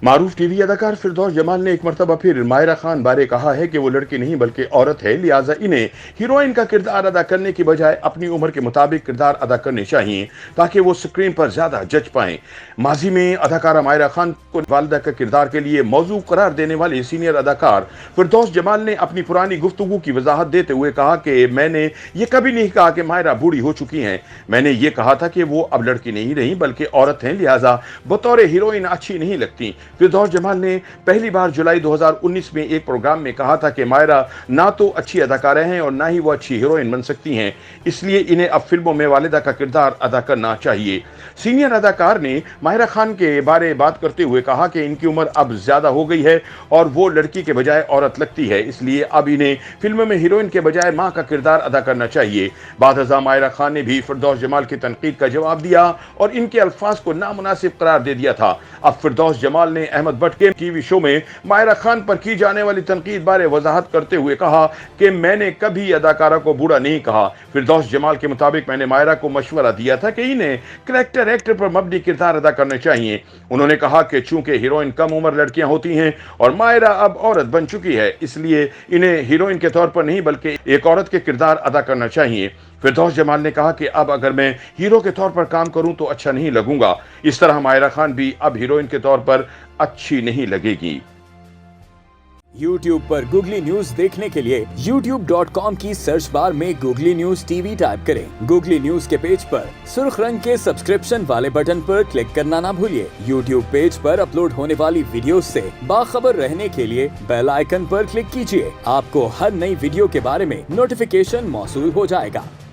मारूफ TV अदाकार फिरदौस जमाल ने एक मरतबा फिर मायरा खान बारे कहा है कि वो लड़की नहीं बल्कि औरत है, लिहाजा इन्हें हीरोइन का किरदार अदा करने की बजाय अपनी उम्र के मुताबिक किरदार अदा करने चाहिए ताकि वो स्क्रीन पर ज्यादा जच पाएं। माजी में अदाकारा मायरा खान को वालिदा का किरदार के लिए मौजू करार देने वाले सीनियर अदाकार फिरदौस जमाल ने अपनी पुरानी गुफ्तगू की वजाहत देते हुए कहा कि मैंने ये कभी नहीं कहा कि मायरा बूढ़ी हो चुकी हैं। मैंने ये कहा था कि वो अब लड़की नहीं रही बल्कि औरत हैं, लिहाजा बतौर हीरोइन अच्छी नहीं लगती। फिरदौस जमाल ने पहली बार जुलाई 2019 में एक प्रोग्राम में कहा था कि मायरा ना तो अच्छी अदाकारा हैं और ना ही वो अच्छी हीरोइन बन सकती हैं, इसलिए इन्हें अब फिल्मों में वालिदा का किरदार अदा करना चाहिए। सीनियर अदाकार ने मायरा खान के बारे बात करते हुए कहा कि इनकी उम्र अब ज्यादा हो गई है और वो लड़की के बजाय औरत लगती है, इसलिए अब इन्हें फिल्म में हीरोइन के बजाय मां का किरदार अदा करना चाहिए। बादशाह मायरा खान ने भी फिरदौस जमाल की तनकीद का जवाब दिया और इनके अल्फाज को नामुनासिब करार दे दिया था। अब फिरदौस जमाल ने अहमद भट्ट के टीवी शो में मायरा खान पर की जाने वाली तनकीद बारे वजाहत करते हुए कहा कि मैंने कभी अदाकारा को बुरा नहीं कहा। फिरदौस जमाल के मुताबिक मैंने मायरा को मशवरा दिया था कि इन्हें कैरेक्टर एक्टर पर मबनी किरदार अदा करने चाहिए। उन्होंने कहा कि चूंकि हीरोइन कम उम्र लड़कियां होती हैं और मायरा अब औरत बन चुकी है, इसलिए इन्हें हीरोइन के तौर पर नहीं बल्कि एक औरत के किरदार अदा करना चाहिए। फिरदौस जमाल ने कहा कि अब अगर मैं हीरो के तौर पर काम करूं तो अच्छा नहीं लगूंगा, इस तरह मायरा खान भी अब हीरोइन के तौर पर अच्छी नहीं लगेगी। YouTube पर गूगली न्यूज देखने के लिए youtube.com की सर्च बार में गूगली न्यूज टीवी टाइप करें। गूगली न्यूज के पेज पर सुर्ख रंग के सब्सक्रिप्शन वाले बटन पर क्लिक करना ना भूलिए। YouTube पेज पर अपलोड होने वाली वीडियो से बाखबर रहने के लिए बेल आइकन पर क्लिक कीजिए। आपको हर नई वीडियो के बारे में नोटिफिकेशन मौसूल हो जाएगा।